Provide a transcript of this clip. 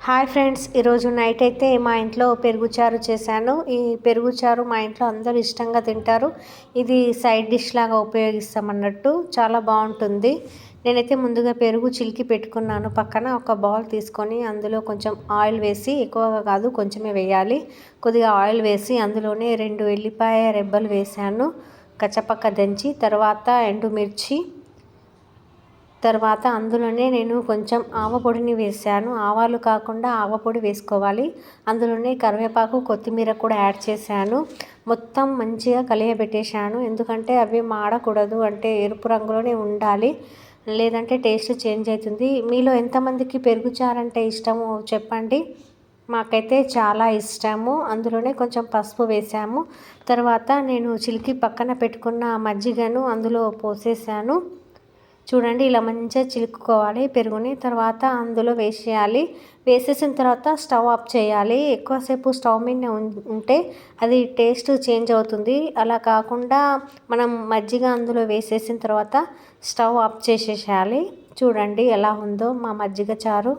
Hi friends, ఈరోజు night అయితే మా ఇంట్లో పెరుగు చారు చేశాను. ఈ పెరుగు చారు మా ఇంట్లో అందరూ ఇష్టంగా తింటారు. ఇది సైడ్ డిష్ లాగా ఉపయోగిస్తామన్నట్టు చాలా బాగుంటుంది. నేనైతే ముందుగా పెరుగు చిలికి పెట్టుకున్నాను. పక్కన ఒక బౌల్ తీసుకొని అందులో కొంచెం ఆయిల్ వేసి, ఎక్కువగా కాదు కొంచెమే వేయాలి, కొద్దిగా ఆయిల్ వేసి అందులోనే 2 ఎల్లిపాయ రెబ్బలు వేసాను కచ్చపక్క దంచి. తర్వాత ఎండుమిర్చి, తర్వాత అందులోనే నేను కొంచెం ఆవపొడిని వేసాను. ఆవాలు కాకుండా ఆవపొడి వేసుకోవాలి. అందులోనే కరివేపాకు, కొత్తిమీర కూడా యాడ్ చేశాను. మొత్తం మంచిగా కలియబెట్టేశాను. ఎందుకంటే అవి మాడకూడదు, అంటే ఎరుపు రంగులోనే ఉండాలి, లేదంటే టేస్ట్ చేంజ్ అవుతుంది. మీలో ఎంతమందికి పెరుగు చారు అంటే ఇష్టమో చెప్పండి. మాకైతే చాలా ఇష్టము. అందులోనే కొంచెం పసుపు వేసాము. తర్వాత నేను చిలికి పక్కన పెట్టుకున్న మజ్జిగను అందులో పోసేసాను. చూడండి, ఇలా మంచిగా చిలుకుకోవాలి పెరుగుని. తర్వాత అందులో వేసేయాలి. వేసేసిన తర్వాత స్టవ్ ఆఫ్ చేయాలి. ఎక్కువసేపు స్టవ్ మీద ఉంటే అది టేస్ట్ చేంజ్ అవుతుంది. అలా కాకుండా మనం మజ్జిగ అందులో వేసేసిన తర్వాత స్టవ్ ఆఫ్ చేసేసేయాలి. చూడండి ఎలా ఉందో మా మజ్జిగ చారు.